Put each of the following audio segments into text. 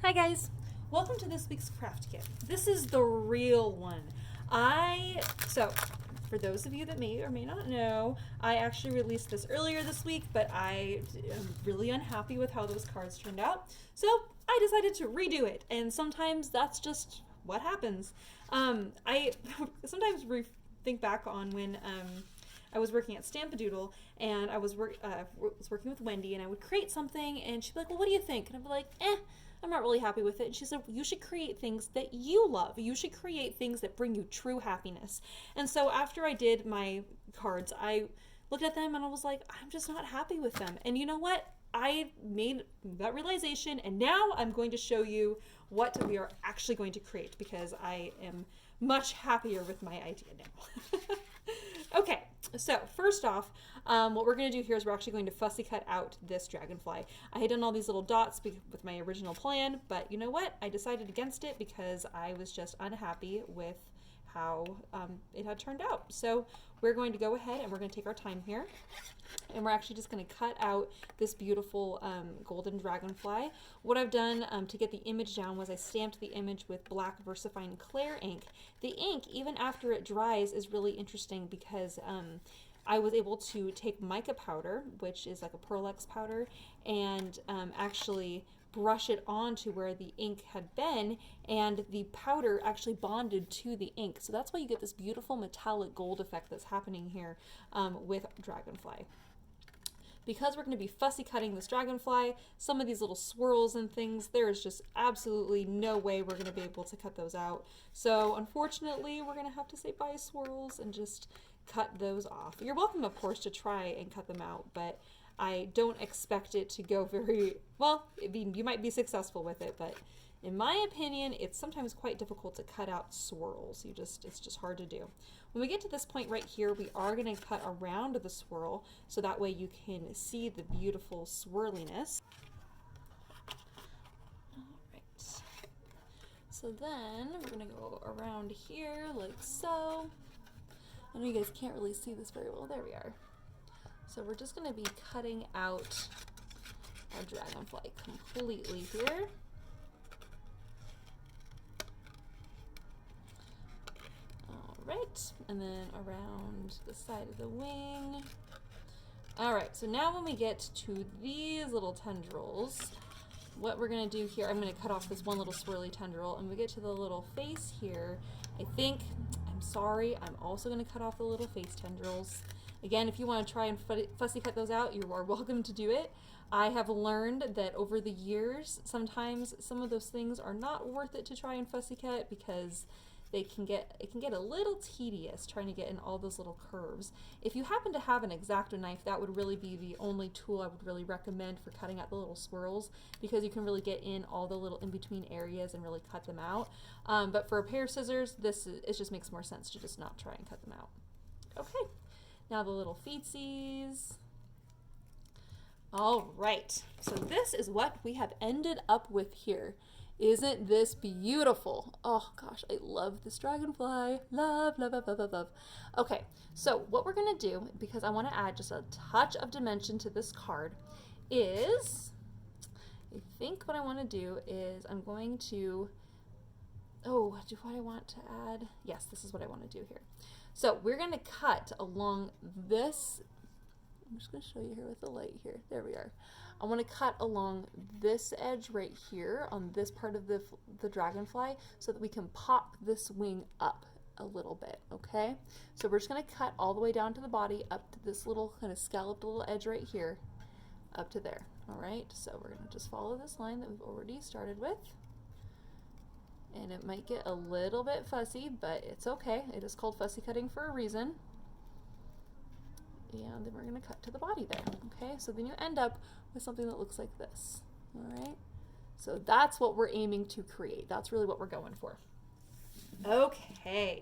Hi guys, welcome to this week's craft kit. This is the real one. So for those of you that may or may not know, I actually released this earlier this week, but I am really unhappy with how those cards turned out. So I decided to redo it, and sometimes that's just what happens. I sometimes think back on when I was working at Stampadoodle, and I was working with Wendy, and I would create something, and she'd be like, "Well, what do you think?" And I'd be like, I'm not really happy with it. And she said, you should create things that you love. You should create things that bring you true happiness. And so after I did my cards, I looked at them and I was like, I'm just not happy with them. And you know what? I made that realization, and now I'm going to show you what we are actually going to create because I am much happier with my idea now. Okay, so first off, what we're going to do here is we're actually going to fussy cut out this dragonfly. I had done all these little dots with my original plan, but you know what? I decided against it because I was just unhappy with how it had turned out. So we're going to go ahead and we're going to take our time here, and we're actually just going to cut out this beautiful golden dragonfly. What I've done to get the image down was I stamped the image with black VersaFine Clair ink. The ink, even after it dries, is really interesting because I was able to take mica powder, which is like a Pearl-Ex powder, and actually brush it onto where the ink had been, and the powder actually bonded to the ink. So that's why you get this beautiful metallic gold effect that's happening here with Dragonfly. Because we're going to be fussy cutting this dragonfly, some of these little swirls and things, there is just absolutely no way we're going to be able to cut those out. So unfortunately, we're going to have to say bye swirls and just cut those off. You're welcome, of course, to try and cut them out, but I don't expect it to go very well. I mean, you might be successful with it, but in my opinion, it's sometimes quite difficult to cut out swirls. It's just hard to do. When we get to this point right here, we are going to cut around the swirl so that way you can see the beautiful swirliness. All right. So then we're going to go around here like so. I know you guys can't really see this very well. There we are. So we're just going to be cutting out our dragonfly completely here. Right, and then around the side of the wing. All right, so now when we get to these little tendrils, what we're gonna do here, I'm gonna cut off this one little swirly tendril, and we get to the little face here. I'm sorry, I'm also gonna cut off the little face tendrils. Again, if you wanna try and fussy cut those out, you are welcome to do it. I have learned that over the years, sometimes some of those things are not worth it to try and fussy cut because it can get a little tedious trying to get in all those little curves. If you happen to have an X-Acto knife, that would really be the only tool I would really recommend for cutting out the little swirls, because you can really get in all the little in-between areas and really cut them out. But for a pair of scissors, it just makes more sense to just not try and cut them out. Okay, now the little feetsies. All right, so this is what we have ended up with here. Isn't this beautiful? Oh gosh, I love this dragonfly. Love, love, love, love, love, love. Okay, so what we're gonna do, because I wanna add just a touch of dimension to this card, is, I think what I wanna do is I'm going to, what do I want to add? Yes, this is what I wanna do here. So we're gonna cut along this, I'm just gonna show you here with the light here. There we are. I want to cut along this edge right here on this part of the dragonfly so that we can pop this wing up a little bit, okay? So we're just going to cut all the way down to the body up to this little kind of scalloped little edge right here up to there, all right? So we're going to just follow this line that we've already started with. And it might get a little bit fussy, but it's okay. It is called fussy cutting for a reason. And then we're going to cut to the body there, okay? So then you end up with something that looks like this, all right? So that's what we're aiming to create. That's really what we're going for. Okay,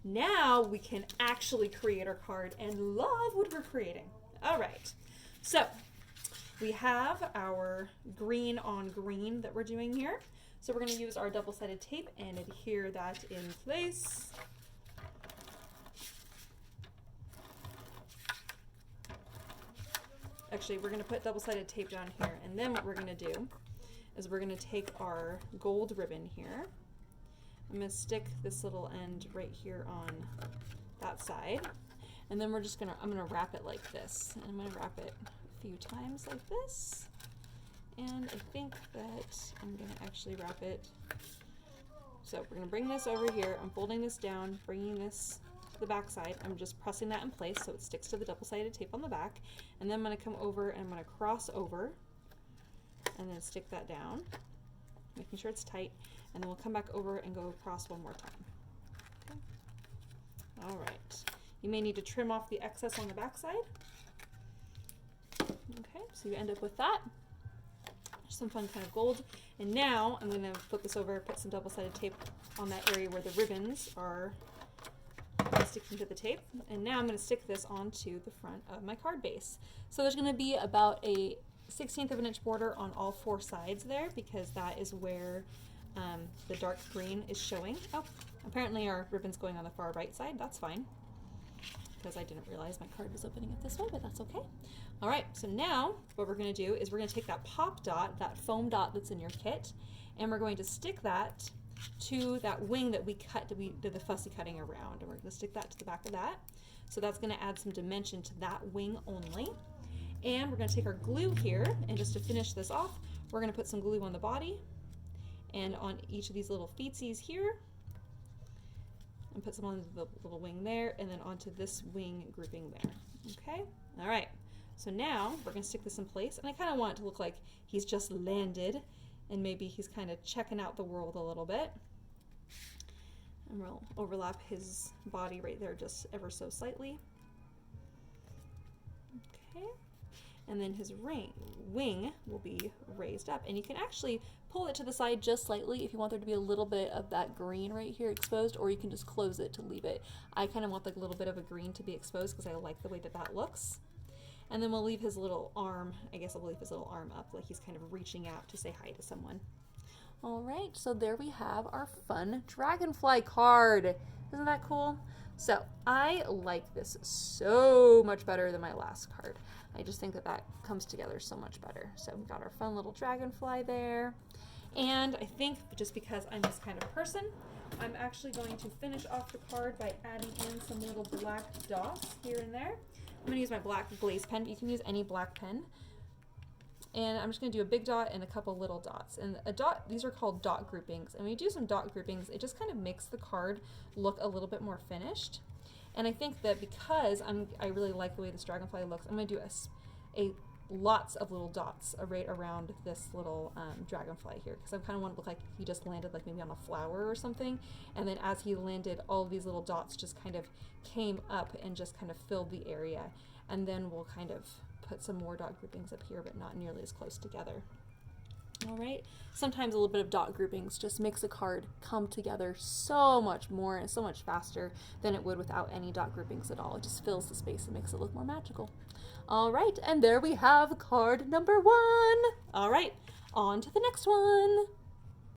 now we can actually create our card and love what we're creating. All right, so we have our green on green that we're doing here. So we're going to use our double-sided tape and adhere that in place. Actually, we're going to put double-sided tape down here, and then what we're going to do is we're going to take our gold ribbon here. I'm going to stick this little end right here on that side. And then I'm going to wrap it like this. And I'm going to wrap it a few times like this. And I think that I'm going to actually wrap it. So we're going to bring this over here. I'm folding this down, bringing this to the back side. I'm just pressing that in place so it sticks to the double-sided tape on the back. And then I'm going to come over and I'm going to cross over and then stick that down, making sure it's tight. And then we'll come back over and go across one more time. Okay. All right. You may need to trim off the excess on the back side. Okay, so you end up with that. Some fun kind of gold. And now I'm going to flip this over, put some double-sided tape on that area where the ribbons are sticking to the tape. And now I'm going to stick this onto the front of my card base. So there's going to be about a 1/16 of an inch border on all 4 sides there, because that is where the dark green is showing. Oh, apparently our ribbon's going on the far right side. That's fine, because I didn't realize my card was opening it this way, but that's okay. All right, so now what we're going to do is we're going to take that pop dot, that foam dot that's in your kit, and we're going to stick that to that wing that we did the fussy cutting around, and we're going to stick that to the back of that. So that's going to add some dimension to that wing only. And we're going to take our glue here, and just to finish this off, we're going to put some glue on the body and on each of these little feetsies here, and put some on the little wing there, and then onto this wing grouping there. Okay, all right. So now we're going to stick this in place, and I kind of want it to look like he's just landed, and maybe he's kind of checking out the world a little bit. And we'll overlap his body right there just ever so slightly. Okay. And then his wing will be raised up, and you can actually pull it to the side just slightly if you want there to be a little bit of that green right here exposed, or you can just close it to leave it. I kind of want like a little bit of a green to be exposed because I like the way that that looks. And then we'll leave his little arm, I guess I'll leave his little arm up like he's kind of reaching out to say hi to someone. All right, so there we have our fun Dragonfly card. Isn't that cool? So I like this so much better than my last card. I just think that that comes together so much better. So we got our fun little Dragonfly there. And I think just because I'm this kind of person, I'm actually going to finish off the card by adding in some little black dots here and there. I'm going to use my black glaze pen, but you can use any black pen. And I'm just going to do a big dot and a couple little dots. And a dot, these are called dot groupings. And when you do some dot groupings, it just kind of makes the card look a little bit more finished. And I think that because I really like the way this Dragonfly looks, I'm going to do lots of little dots right around this little Dragonfly here, because I kind of want it to look like he just landed like maybe on a flower or something. And then as he landed, all of these little dots just kind of came up and just kind of filled the area. And then we'll kind of put some more dot groupings up here, but not nearly as close together. All right, sometimes a little bit of dot groupings just makes a card come together so much more and so much faster than it would without any dot groupings at all. It just fills the space and makes it look more magical. All right, and there we have card number 1. All right, on to the next one.